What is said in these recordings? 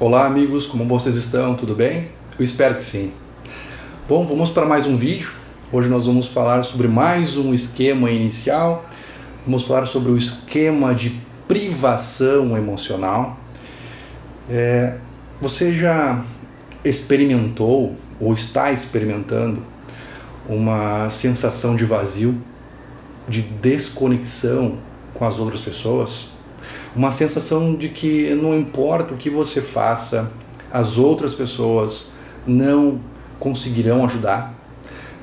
Olá amigos, como vocês estão? Tudo bem? Eu espero que sim. Bom, vamos para mais um vídeo. Hoje nós vamos falar sobre mais um esquema inicial. Vamos falar sobre o esquema de privação emocional. Você já experimentou ou está experimentando uma sensação de vazio, de desconexão com as outras pessoas? Uma sensação de que não importa o que você faça, as outras pessoas não conseguirão ajudar,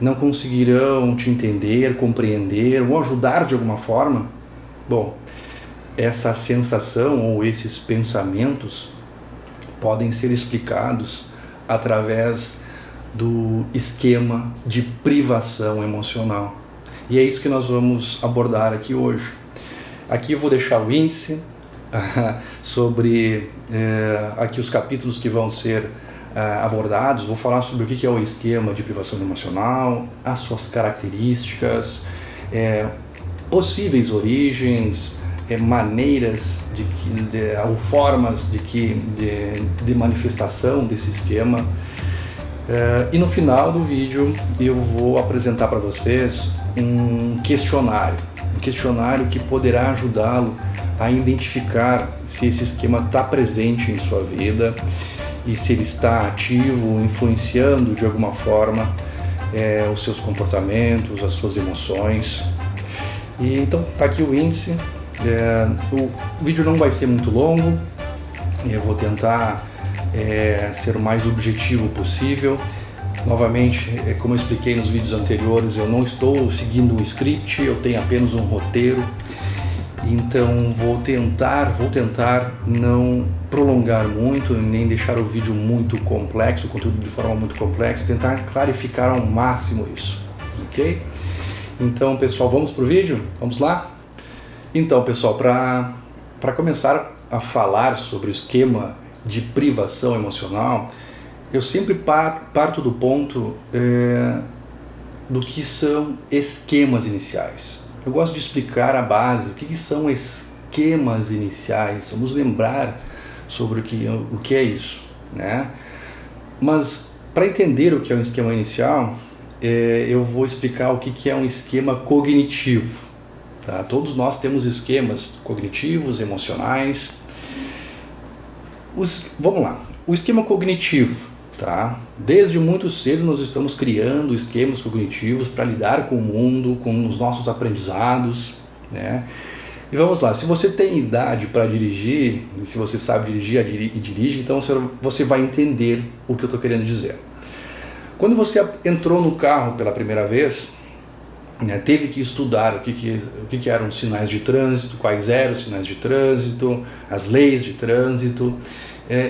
não conseguirão te entender, compreender ou ajudar de alguma forma? Bom, essa sensação ou esses pensamentos podem ser explicados através do esquema de privação emocional. E é isso que nós vamos abordar aqui hoje. Aqui eu vou deixar o índice sobre aqui os capítulos que vão ser abordados. Vou falar sobre o que é o esquema de privação emocional, as suas características, possíveis origens, maneiras ou formas de manifestação desse esquema. E no final do vídeo eu vou apresentar para vocês um questionário que poderá ajudá-lo a identificar se esse esquema está presente em sua vida e se ele está ativo, influenciando de alguma forma os seus comportamentos, as suas emoções. E então está aqui o índice. O vídeo não vai ser muito longo, eu vou tentar ser o mais objetivo possível. Novamente, como eu expliquei nos vídeos anteriores, eu não estou seguindo um script, eu tenho apenas um roteiro. Então vou tentar não prolongar muito, nem deixar o vídeo muito complexo, o conteúdo de forma muito complexa, tentar clarificar ao máximo isso, ok? Então pessoal, vamos para o vídeo? Vamos lá? Então pessoal, para começar a falar sobre o esquema de privação emocional, eu sempre parto do ponto do que são esquemas iniciais. Eu gosto de explicar a base, o que são esquemas iniciais. Vamos lembrar sobre o que é isso, né? Mas para entender o que é um esquema inicial, eu vou explicar o que é um esquema cognitivo. Tá? Todos nós temos esquemas cognitivos, emocionais. Vamos lá, o esquema cognitivo, tá? Desde muito cedo nós estamos criando esquemas cognitivos para lidar com o mundo, com os nossos aprendizados, né? E vamos lá, se você tem idade para dirigir, se você sabe dirigir e dirige, então você vai entender o que eu estou querendo dizer. Quando você entrou no carro pela primeira vez, né, teve que estudar o que eram os sinais de trânsito, quais eram os sinais de trânsito, as leis de trânsito,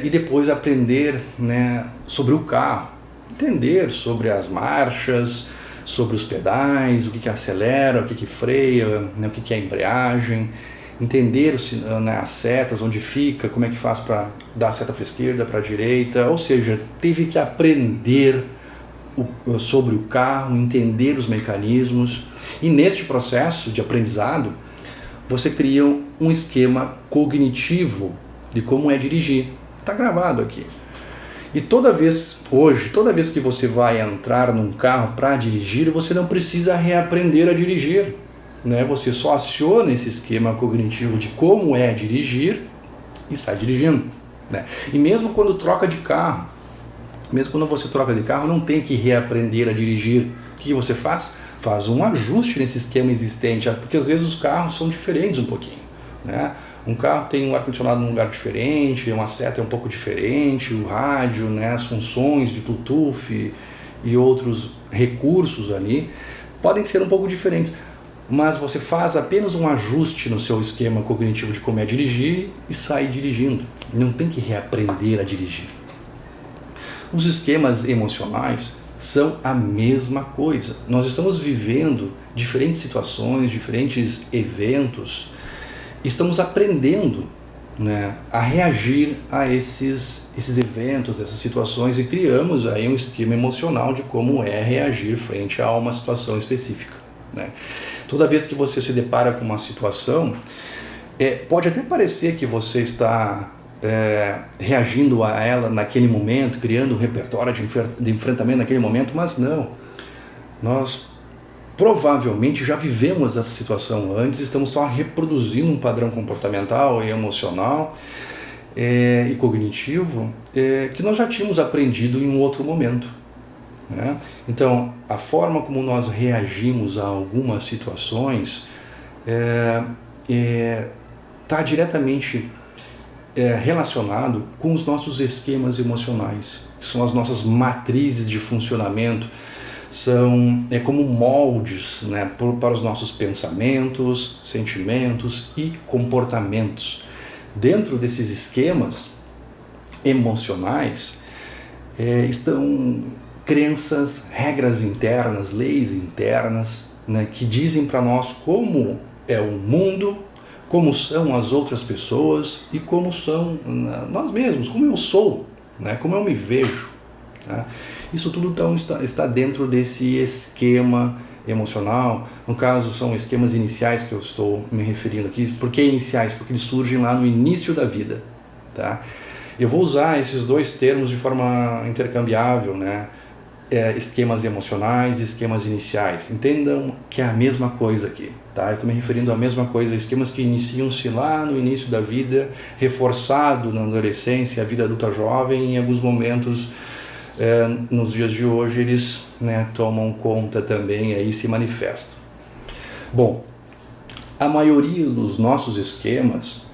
e depois aprender, né, sobre o carro, entender sobre as marchas, sobre os pedais, o que acelera, o que freia, né, o que é a embreagem, entender né, as setas, onde fica, como é que faz para dar a seta para a esquerda, para a direita, ou seja, teve que aprender sobre o carro, entender os mecanismos, e neste processo de aprendizado você cria um esquema cognitivo de como é dirigir. Está gravado aqui. E toda vez que você vai entrar num carro para dirigir, você não precisa reaprender a dirigir, né? Você só aciona esse esquema cognitivo de como é dirigir e sai dirigindo, né? E mesmo quando troca de carro, não tem que reaprender a dirigir. O que você faz? Faz um ajuste nesse esquema existente, porque às vezes os carros são diferentes um pouquinho, né? Um carro tem um ar-condicionado num lugar diferente, uma seta é um pouco diferente, o rádio, né, as funções de Bluetooth e outros recursos ali podem ser um pouco diferentes, mas você faz apenas um ajuste no seu esquema cognitivo de como é dirigir e sai dirigindo. Não tem que reaprender a dirigir. Os esquemas emocionais são a mesma coisa. Nós estamos vivendo diferentes situações, diferentes eventos, estamos aprendendo, né, a reagir a esses eventos, essas situações, e criamos aí um esquema emocional de como é reagir frente a uma situação específica, né? Toda vez que você se depara com uma situação, pode até parecer que você está reagindo a ela naquele momento, criando um repertório de enfrentamento naquele momento, mas não. Nós provavelmente já vivemos essa situação antes, estamos só reproduzindo um padrão comportamental e emocional e cognitivo que nós já tínhamos aprendido em um outro momento, né? Então, a forma como nós reagimos a algumas situações está diretamente relacionado com os nossos esquemas emocionais, que são as nossas matrizes de funcionamento, são como moldes, né, para os nossos pensamentos, sentimentos e comportamentos. Dentro desses esquemas emocionais estão crenças, regras internas, leis internas, né, que dizem para nós como é o mundo, como são as outras pessoas e como são nós mesmos, como eu sou, né, como eu me vejo, né? Isso tudo então está dentro desse esquema emocional. No caso, são esquemas iniciais que eu estou me referindo aqui. Por que iniciais? Porque eles surgem lá no início da vida, tá? Eu vou usar esses dois termos de forma intercambiável, né? Esquemas emocionais e esquemas iniciais. Entendam que é a mesma coisa aqui, tá? Eu estou me referindo à mesma coisa, esquemas que iniciam-se lá no início da vida, reforçado na adolescência, a vida adulta jovem, e em alguns momentos nos dias de hoje eles, né, tomam conta também e se manifestam. Bom, a maioria dos nossos esquemas,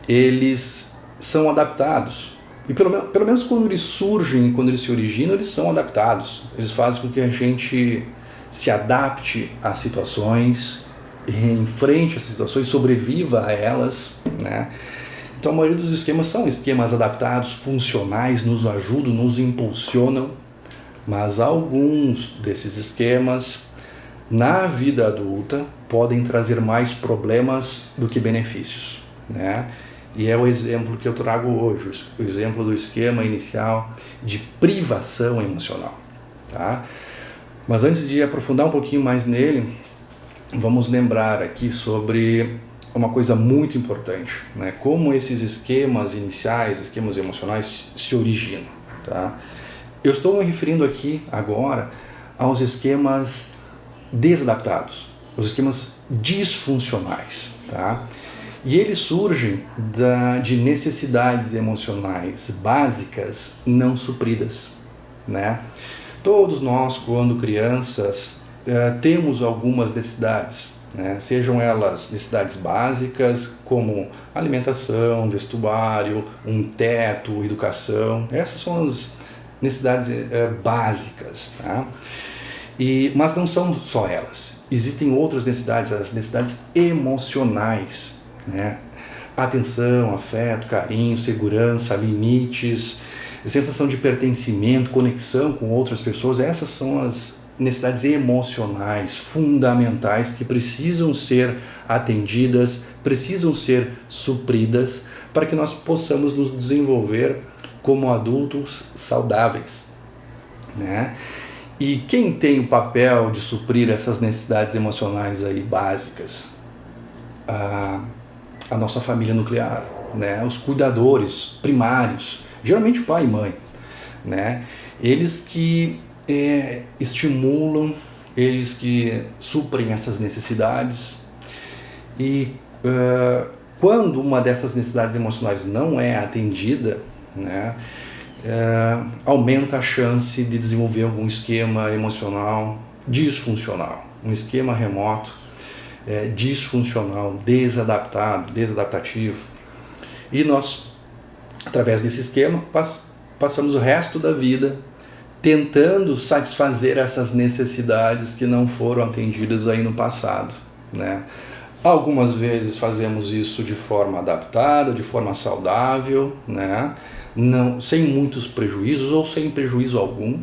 eles são adaptados. E pelo menos quando eles surgem, quando eles se originam, eles são adaptados. Eles fazem com que a gente se adapte às situações, enfrente as situações, sobreviva a elas, né? Então a maioria dos esquemas são esquemas adaptados, funcionais, nos ajudam, nos impulsionam, mas alguns desses esquemas na vida adulta podem trazer mais problemas do que benefícios, né? E é o exemplo que eu trago hoje, o exemplo do esquema inicial de privação emocional, tá? Mas antes de aprofundar um pouquinho mais nele, vamos lembrar aqui sobre uma coisa muito importante, né? Como esses esquemas iniciais, esquemas emocionais se originam, tá? Eu estou me referindo aqui agora aos esquemas desadaptados, os esquemas disfuncionais, tá? E eles surgem de necessidades emocionais básicas não supridas, né? Todos nós, quando crianças, temos algumas necessidades, né? Sejam elas necessidades básicas como alimentação, vestuário, um teto, educação. Essas são as necessidades básicas, tá? Mas não são só elas. Existem outras necessidades, as necessidades emocionais, né? Atenção, afeto, carinho, segurança, limites, sensação de pertencimento, conexão com outras pessoas. Essas são as necessidades emocionais fundamentais que precisam ser atendidas, precisam ser supridas para que nós possamos nos desenvolver como adultos saudáveis, né? E quem tem o papel de suprir essas necessidades emocionais aí básicas? A nossa família nuclear, né? Os cuidadores primários, geralmente o pai e mãe, né? Eles que estimulam, eles que suprem essas necessidades. E quando uma dessas necessidades emocionais não é atendida, né, aumenta a chance de desenvolver algum esquema emocional disfuncional, um esquema remoto, disfuncional, desadaptativo. E nós, através desse esquema, passamos o resto da vida tentando satisfazer essas necessidades que não foram atendidas aí no passado, né? Algumas vezes fazemos isso de forma adaptada, de forma saudável, né? Não, sem muitos prejuízos ou sem prejuízo algum,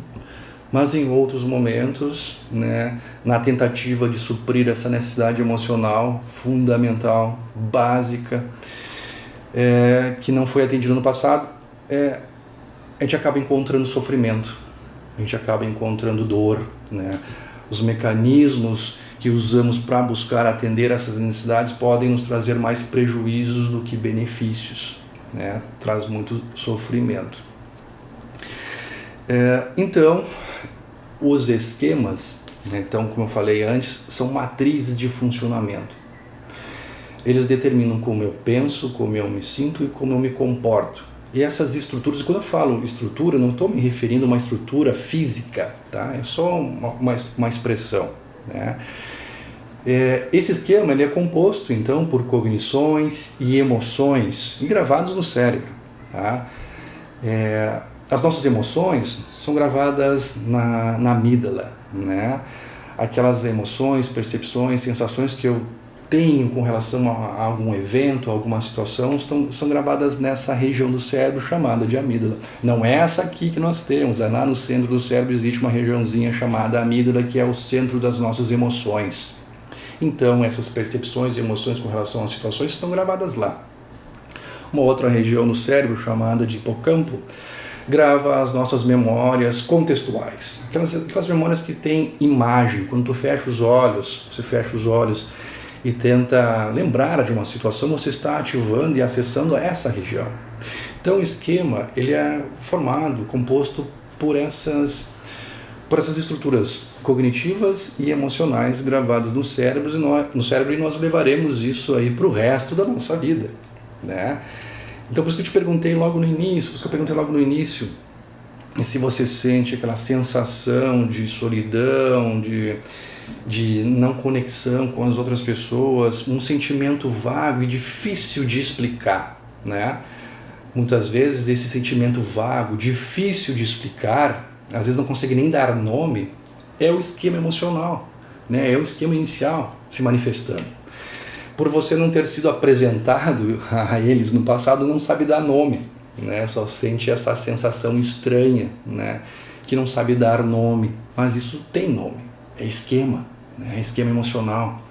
mas em outros momentos, né, na tentativa de suprir essa necessidade emocional fundamental, básica, que não foi atendida no passado, a gente acaba encontrando sofrimento, a gente acaba encontrando dor, né? Os mecanismos que usamos para buscar atender essas necessidades podem nos trazer mais prejuízos do que benefícios, né? Traz muito sofrimento. Então, os esquemas, né, então, como eu falei antes, são matrizes de funcionamento. Eles determinam como eu penso, como eu me sinto e como eu me comporto. E essas estruturas, quando eu falo estrutura, não estou me referindo a uma estrutura física, tá? É só uma expressão, né? Esse esquema ele é composto, então, por cognições e emoções gravados no cérebro, tá? As nossas emoções são gravadas na amígdala, né? Aquelas emoções, percepções, sensações que eu tenho com relação a algum evento, a alguma situação, são gravadas nessa região do cérebro chamada de amígdala. Não é essa aqui que nós temos, lá no centro do cérebro existe uma regiãozinha chamada amígdala, que é o centro das nossas emoções. Então, essas percepções e emoções com relação às situações estão gravadas lá. Uma outra região no cérebro, chamada de hipocampo, grava as nossas memórias contextuais. Aquelas memórias que têm imagem. Quando você fecha os olhos e tenta lembrar de uma situação, você está ativando e acessando essa região. Então, o esquema ele é composto por essas estruturas cognitivas e emocionais gravadas no cérebro, e nós levaremos isso aí para o resto da nossa vida, né? Então, por isso que eu perguntei logo no início, se você sente aquela sensação de solidão, de não conexão com as outras pessoas, um sentimento vago e difícil de explicar, né? Muitas vezes esse sentimento vago, difícil de explicar, às vezes não consegue nem dar nome, é o esquema emocional, né? É o esquema inicial se manifestando. Por você não ter sido apresentado a eles no passado, não sabe dar nome, né? Só sente essa sensação estranha, né? Que não sabe dar nome, mas isso tem nome, é esquema, né? É esquema emocional.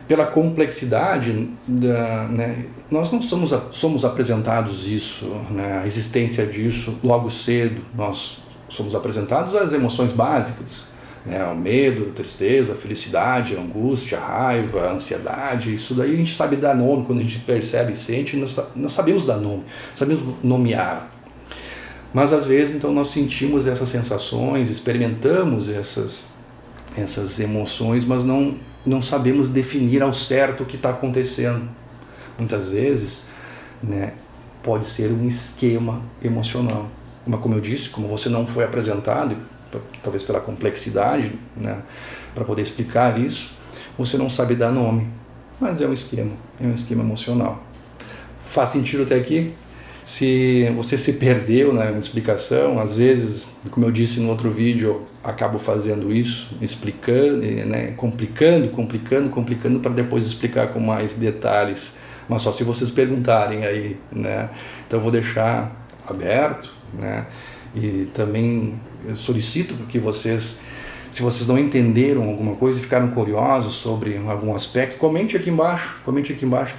Pela complexidade, né? Nós não somos apresentados isso, né? A existência disso logo cedo. Nós somos apresentados às emoções básicas, né? O medo, a tristeza, a felicidade, a angústia, a raiva, a ansiedade. Isso daí a gente sabe dar nome. Quando a gente percebe e sente, nós sabemos dar nome, sabemos nomear. Mas às vezes então nós sentimos essas sensações, experimentamos essas emoções, mas não sabemos definir ao certo o que está acontecendo. Muitas vezes, né, pode ser um esquema emocional. Mas como eu disse, como você não foi apresentado, talvez pela complexidade, né, para poder explicar isso, você não sabe dar nome. Mas é um esquema emocional. Faz sentido até aqui? Se você se perdeu na explicação, às vezes, como eu disse no outro vídeo, eu acabo fazendo isso, explicando, né, complicando, para depois explicar com mais detalhes. Mas só se vocês perguntarem aí, né? Então eu vou deixar aberto, né? E também eu solicito que vocês, se vocês não entenderam alguma coisa e ficaram curiosos sobre algum aspecto, comente aqui embaixo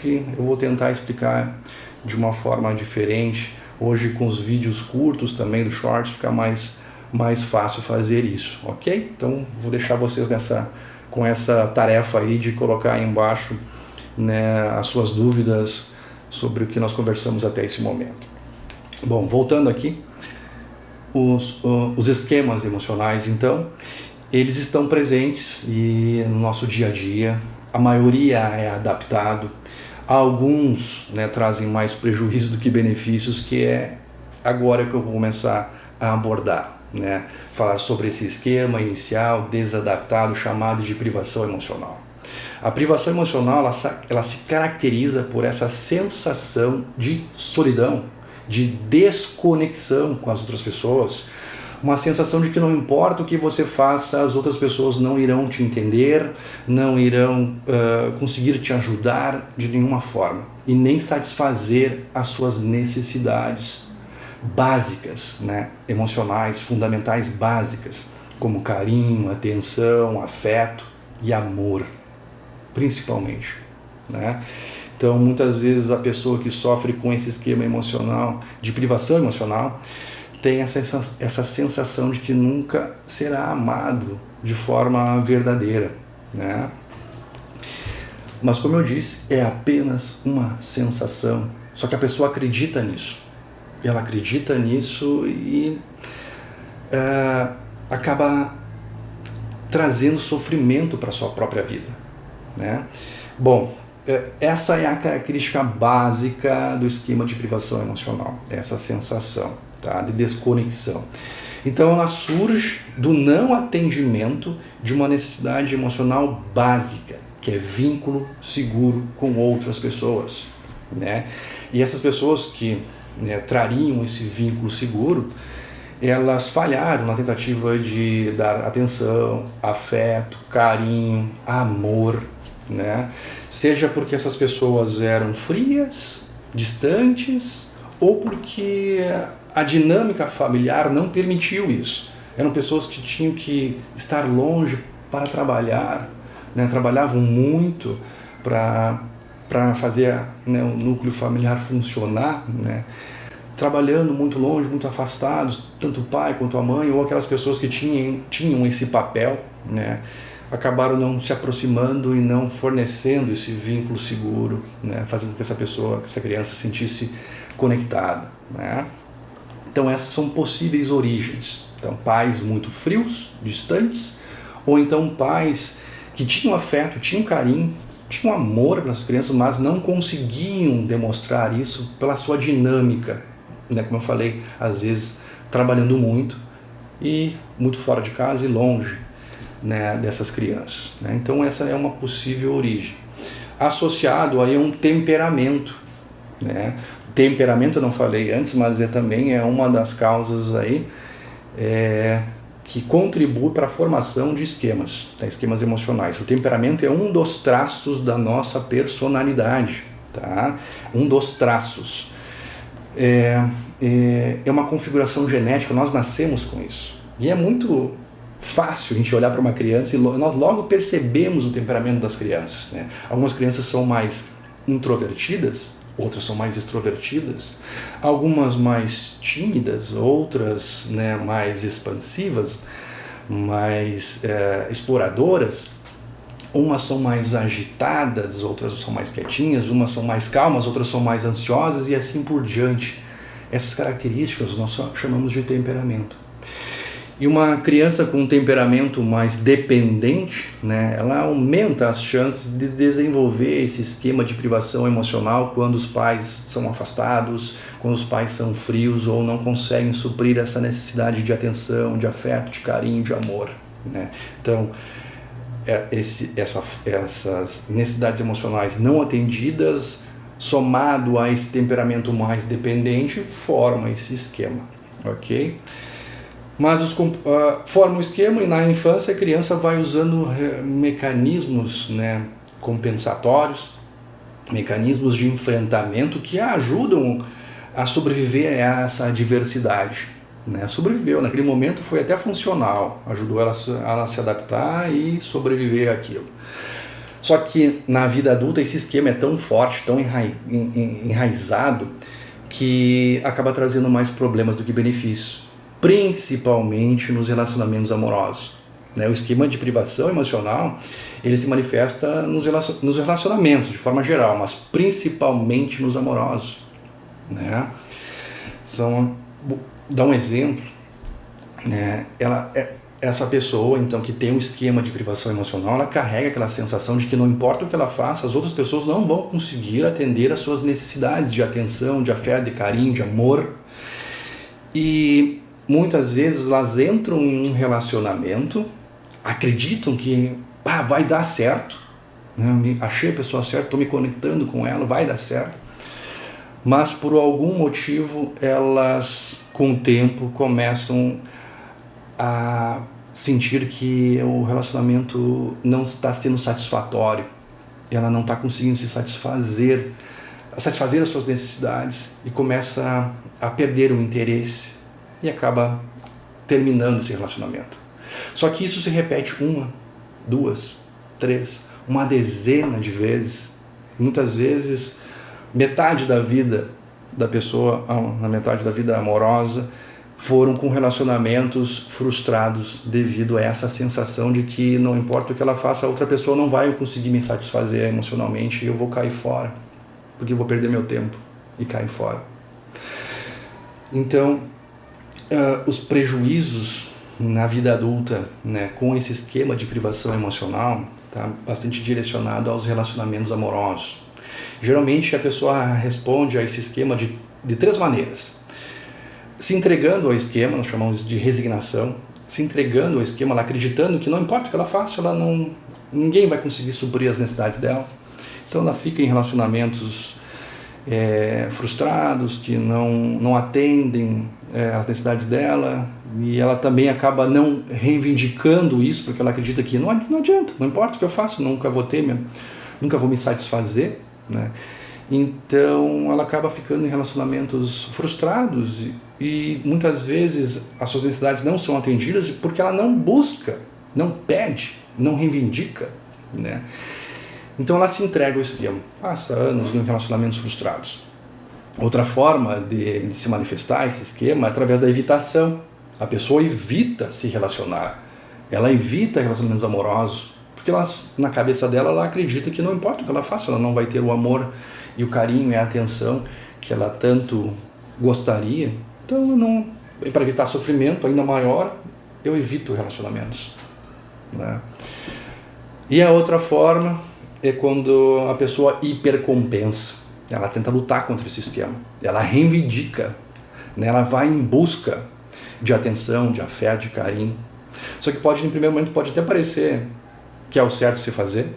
que eu vou tentar explicar de uma forma diferente. Hoje com os vídeos curtos também do Shorts fica mais fácil fazer isso, ok? Então vou deixar vocês com essa tarefa aí de colocar aí embaixo, né, as suas dúvidas sobre o que nós conversamos até esse momento. Bom, voltando aqui, os esquemas emocionais, então, eles estão presentes e no nosso dia a dia, a maioria é adaptado. Alguns, né, trazem mais prejuízo do que benefícios, que é agora que eu vou começar a abordar, né? Falar sobre esse esquema inicial desadaptado chamado de privação emocional. A privação emocional ela se caracteriza por essa sensação de solidão, de desconexão com as outras pessoas, uma sensação de que não importa o que você faça, as outras pessoas não irão te entender, não irão conseguir te ajudar de nenhuma forma e nem satisfazer as suas necessidades básicas, né, emocionais, fundamentais básicas, como carinho, atenção, afeto e amor, principalmente, né? Então, muitas vezes a pessoa que sofre com esse esquema emocional, de privação emocional, tem essa sensação de que nunca será amado de forma verdadeira, né? Mas como eu disse, é apenas uma sensação Só que a pessoa acredita nisso. Ela acredita nisso e acaba trazendo sofrimento para a sua própria vida, né? Bom, essa é a característica básica do esquema de privação emocional, essa sensação, tá, de desconexão. Então ela surge do não atendimento de uma necessidade emocional básica, que é vínculo seguro com outras pessoas, né? E essas pessoas que, né, trariam esse vínculo seguro, elas falharam na tentativa de dar atenção, afeto, carinho, amor, né? Seja porque essas pessoas eram frias, distantes, ou porque a dinâmica familiar não permitiu isso. Eram pessoas que tinham que estar longe para trabalhar, né? Trabalhavam muito para fazer, né, o núcleo familiar funcionar, né? Trabalhando muito longe, muito afastados, tanto o pai quanto a mãe, ou aquelas pessoas que tinham esse papel, né, acabaram não se aproximando e não fornecendo esse vínculo seguro, né, fazendo com que essa criança se sentisse conectada, né. Então essas são possíveis origens. Então pais muito frios, distantes, ou então pais que tinham afeto, tinham carinho, tinham amor pelas crianças, mas não conseguiam demonstrar isso pela sua dinâmica, né? Como eu falei, às vezes trabalhando muito e muito fora de casa e longe, né, dessas crianças, né? Então essa é uma possível origem. Associado aí a um temperamento, né? Temperamento eu não falei antes, mas também é uma das causas aí que contribui para a formação de esquemas, tá? Esquemas emocionais. O temperamento é um dos traços da nossa personalidade, tá? Um dos traços. É uma configuração genética, nós nascemos com isso. E é muito fácil a gente olhar para uma criança e nós logo percebemos o temperamento das crianças, né? Algumas crianças são mais introvertidas, outras são mais extrovertidas, algumas mais tímidas, outras, né, mais expansivas, mais exploradoras. Umas são mais agitadas, outras são mais quietinhas, umas são mais calmas, outras são mais ansiosas e assim por diante. Essas características nós chamamos de temperamento. E uma criança com um temperamento mais dependente, né, ela aumenta as chances de desenvolver esse esquema de privação emocional quando os pais são afastados, quando os pais são frios ou não conseguem suprir essa necessidade de atenção, de afeto, de carinho, de amor, né? Então, essas necessidades emocionais não atendidas, somado a esse temperamento mais dependente, forma esse esquema, ok? Mas forma o esquema e na infância a criança vai usando mecanismos, né, compensatórios, mecanismos de enfrentamento que a ajudam a sobreviver a essa adversidade, né? Sobreviveu, naquele momento foi até funcional, ajudou ela a se adaptar e sobreviver àquilo. Só que na vida adulta esse esquema é tão forte, tão enraizado, que acaba trazendo mais problemas do que benefícios, principalmente nos relacionamentos amorosos, né? O esquema de privação emocional, ele se manifesta nos relacionamentos de forma geral, mas principalmente nos amorosos, né? Dá um exemplo, né? Essa pessoa, então, que tem um esquema de privação emocional, ela carrega aquela sensação de que não importa o que ela faça, as outras pessoas não vão conseguir atender às suas necessidades de atenção, de afeto, de carinho, de amor. E muitas vezes elas entram em um relacionamento, acreditam que vai dar certo, né? Achei a pessoa certa, estou me conectando com ela, vai dar certo. Mas por algum motivo elas, com o tempo, começam a sentir que o relacionamento não está sendo satisfatório, ela não está conseguindo se satisfazer as suas necessidades e começa a perder o interesse e acaba terminando esse relacionamento. Só que isso se repete 1, 2, 3, uma dezena de vezes. Muitas vezes, metade da vida da pessoa, na metade da vida amorosa, foram com relacionamentos frustrados devido a essa sensação de que não importa o que ela faça, a outra pessoa não vai conseguir me satisfazer emocionalmente e eu vou cair fora, porque eu vou perder meu tempo, e caem fora. Então, os prejuízos na vida adulta, né, com esse esquema de privação emocional, está bastante direcionado aos relacionamentos amorosos. Geralmente a pessoa responde a esse esquema de 3 maneiras. Se entregando ao esquema, nós chamamos de resignação, se entregando ao esquema, ela acreditando que não importa o que ela faça, ninguém vai conseguir suprir as necessidades dela. Então ela fica em relacionamentos frustrados, que não atendem as necessidades dela, e ela também acaba não reivindicando isso, porque ela acredita que não adianta, não importa o que eu faço, nunca vou me satisfazer, né? Então ela acaba ficando em relacionamentos frustrados e muitas vezes as suas necessidades não são atendidas porque ela não busca, não pede, não reivindica, né? Então ela se entrega ao esquema, passa anos em relacionamentos frustrados. Outra forma de se manifestar esse esquema é através da evitação. A pessoa evita se relacionar, ela evita relacionamentos amorosos, porque na cabeça dela ela acredita que não importa o que ela faça, ela não vai ter o amor e o carinho e a atenção que ela tanto gostaria. Então, para evitar sofrimento ainda maior, eu evito relacionamentos, né? E a outra forma é quando a pessoa hipercompensa. Ela tenta lutar contra esse esquema, ela reivindica, né? Ela vai em busca de atenção, de afeto, de carinho. Só que no primeiro momento pode até parecer que é o certo se fazer,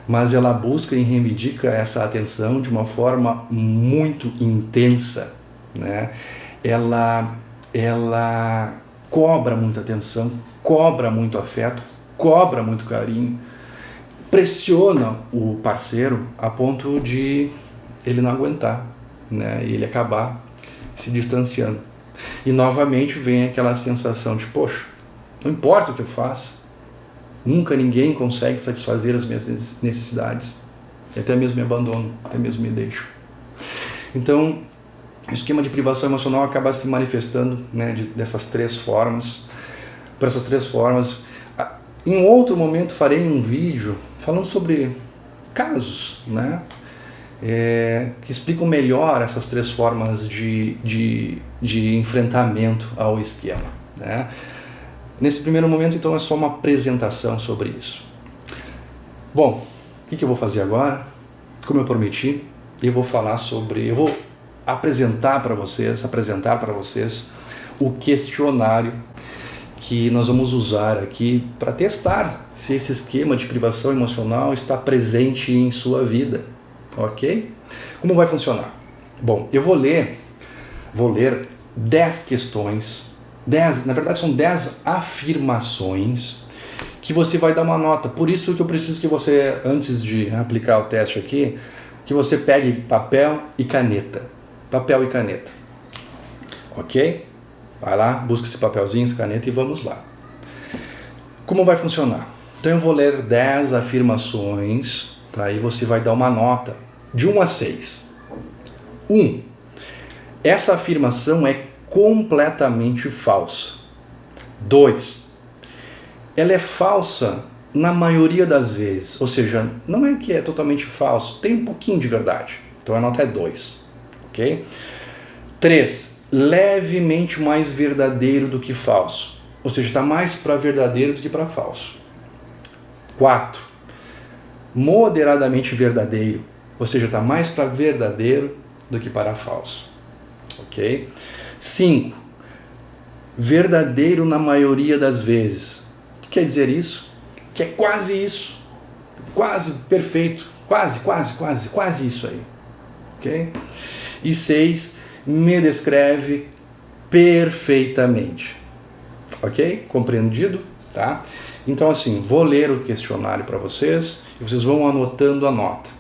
mas ela busca e reivindica essa atenção de uma forma muito intensa, né? Ela cobra muita atenção, cobra muito afeto, cobra muito carinho, pressiona o parceiro a ponto de ele não aguentar, né? E ele acabar se distanciando. E novamente vem aquela sensação de, poxa, não importa o que eu faça, nunca ninguém consegue satisfazer as minhas necessidades, e até mesmo me abandonam, até mesmo me deixam. Então, o esquema de privação emocional acaba se manifestando, né, dessas 3 formas. Por essas 3 formas, em outro momento farei um vídeo falando sobre casos, né, que explicam melhor essas 3 formas de enfrentamento ao esquema, né? Nesse primeiro momento, então, é só uma apresentação sobre isso. Bom, o que eu vou fazer agora? Como eu prometi, eu vou apresentar para vocês o questionário que nós vamos usar aqui para testar se esse esquema de privação emocional está presente em sua vida, ok? Como vai funcionar? Bom, eu vou ler 10 questões, na verdade são 10 afirmações que você vai dar uma nota. Por isso que eu preciso que você, antes de aplicar o teste aqui, que você pegue papel e caneta. Papel e caneta. Ok? Vai lá, busca esse papelzinho, essa caneta e vamos lá. Como vai funcionar? Então eu vou ler 10 afirmações, tá? E você vai dar uma nota de 1 a 6. 1. Essa afirmação é completamente falsa. 2. Ela é falsa na maioria das vezes, ou seja, não é que é totalmente falso, tem um pouquinho de verdade. Então a nota é 2, ok? 3. Levemente mais verdadeiro do que falso, ou seja, está mais para verdadeiro do que para falso. 4. Moderadamente verdadeiro, ou seja, está mais para verdadeiro do que para falso, ok? 5. Verdadeiro na maioria das vezes. O que quer dizer isso? Que é quase isso, quase perfeito, quase isso aí, ok? E 6, me descreve perfeitamente, ok? Compreendido? Tá? Então assim, vou ler o questionário para vocês e vocês vão anotando a nota,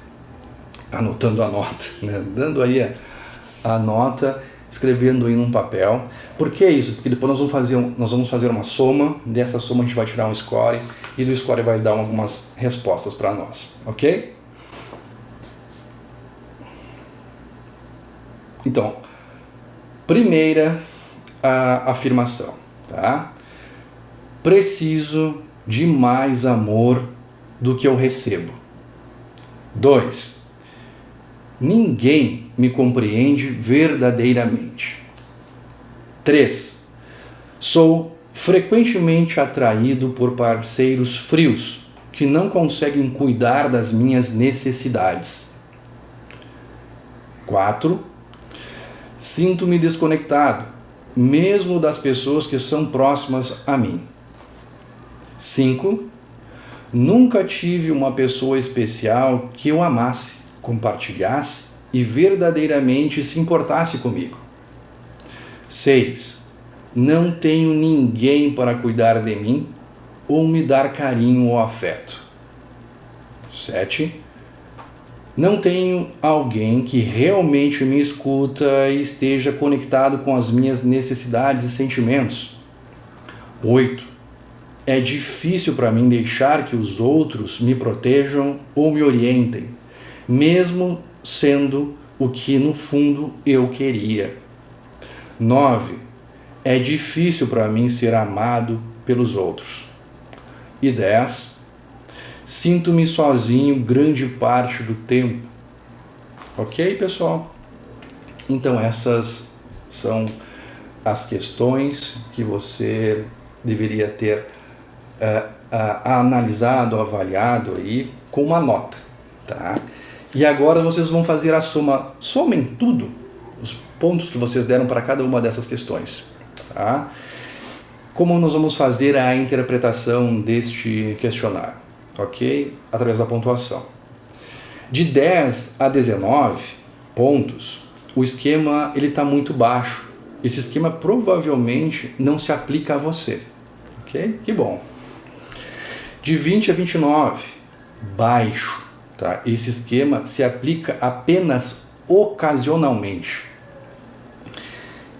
né? Dando aí a nota, escrevendo aí num papel. Por que isso? Porque depois nós vamos fazer uma soma, dessa soma a gente vai tirar um score e do score vai dar algumas respostas para nós, ok? Então, primeira afirmação, tá? Preciso de mais amor do que eu recebo. 2. Ninguém me compreende verdadeiramente. 3. Sou frequentemente atraído por parceiros frios que não conseguem cuidar das minhas necessidades. 4. Sinto-me desconectado, mesmo das pessoas que são próximas a mim. 5. Nunca tive uma pessoa especial que eu amasse, compartilhasse e verdadeiramente se importasse comigo. 6. Não tenho ninguém para cuidar de mim ou me dar carinho ou afeto. 7. Não tenho alguém que realmente me escuta e esteja conectado com as minhas necessidades e sentimentos. 8. É difícil para mim deixar que os outros me protejam ou me orientem, mesmo sendo o que no fundo eu queria. 9. É difícil para mim ser amado pelos outros. E 10. Sinto-me sozinho grande parte do tempo. Ok, pessoal? Então essas são as questões que você deveria ter analisado, avaliado aí com uma nota, tá? E agora vocês vão fazer a soma, somem tudo, os pontos que vocês deram para cada uma dessas questões, tá? Como nós vamos fazer a interpretação deste questionário, ok? Através da pontuação. De 10 a 19 pontos, o esquema está muito baixo. Esse esquema provavelmente não se aplica a você, ok? Que bom. De 20 a 29, baixo, tá? Esse esquema se aplica apenas ocasionalmente.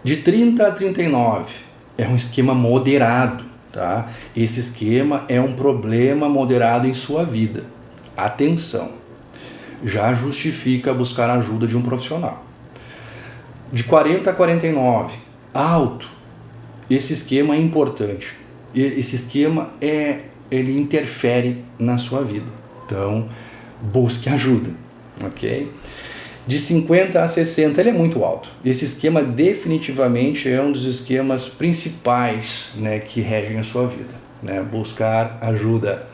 De 30 a 39, é um esquema moderado, tá? Esse esquema é um problema moderado em sua vida. Atenção, já justifica buscar a ajuda de um profissional. De 40 a 49, alto, esse esquema é importante. Esse esquema ele interfere na sua vida. Então, busque ajuda, ok? De 50 a 60, ele é muito alto. Esse esquema definitivamente é um dos esquemas principais, né, que regem a sua vida, né? Buscar ajuda.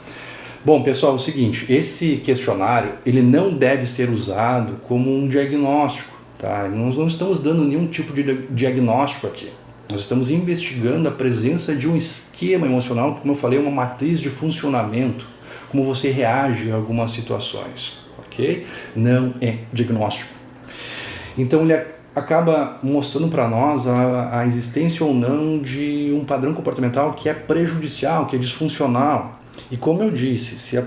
Bom, pessoal, é o seguinte, esse questionário, ele não deve ser usado como um diagnóstico, tá? Nós não estamos dando nenhum tipo de diagnóstico aqui. Nós estamos investigando a presença de um esquema emocional, como eu falei, uma matriz de funcionamento, como você reage a algumas situações, ok? Não é diagnóstico. Então ele acaba mostrando para nós a existência ou não de um padrão comportamental que é prejudicial, que é disfuncional. E como eu disse, você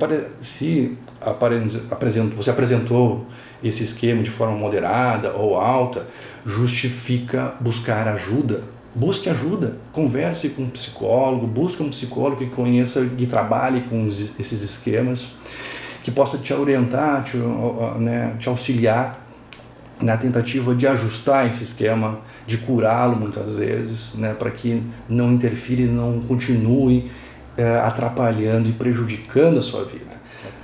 apresentou esse esquema de forma moderada ou alta, justifica buscar ajuda. Busque ajuda, converse com um psicólogo, busque um psicólogo que conheça e trabalhe com esses esquemas, que possa te orientar, te auxiliar na tentativa de ajustar esse esquema, de curá-lo muitas vezes, né, para que não interfira e não continue atrapalhando e prejudicando a sua vida.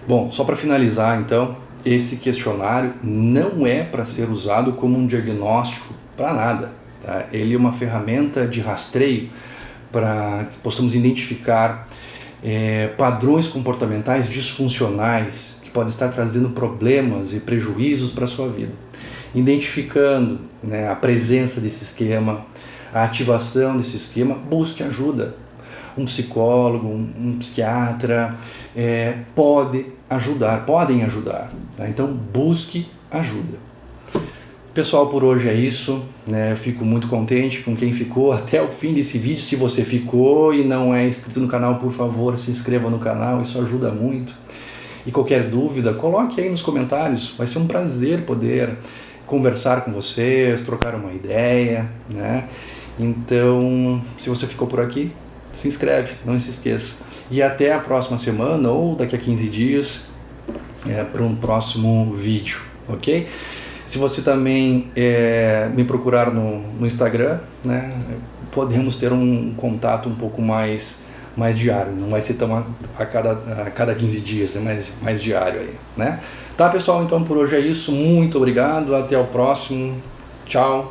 Bom, só para finalizar então, esse questionário não é para ser usado como um diagnóstico para nada. Tá? Ele é uma ferramenta de rastreio para que possamos identificar padrões comportamentais disfuncionais que podem estar trazendo problemas e prejuízos para a sua vida. Identificando, né, a presença desse esquema, a ativação desse esquema, busque ajuda. Um psicólogo, um psiquiatra podem ajudar. Tá? Então busque ajuda. Pessoal, por hoje é isso, né? Eu fico muito contente com quem ficou até o fim desse vídeo. Se você ficou e não é inscrito no canal, por favor, se inscreva no canal, isso ajuda muito. E qualquer dúvida, coloque aí nos comentários, vai ser um prazer poder conversar com vocês, trocar uma ideia, né? Então, se você ficou por aqui, se inscreve, não se esqueça. E até a próxima semana ou daqui a 15 dias para um próximo vídeo, ok? Se você também me procurar no Instagram, né, podemos ter um contato um pouco mais diário, não vai ser tão a cada 15 dias, é mais diário aí, né? Tá, pessoal? Então por hoje é isso. Muito obrigado. Até o próximo. Tchau.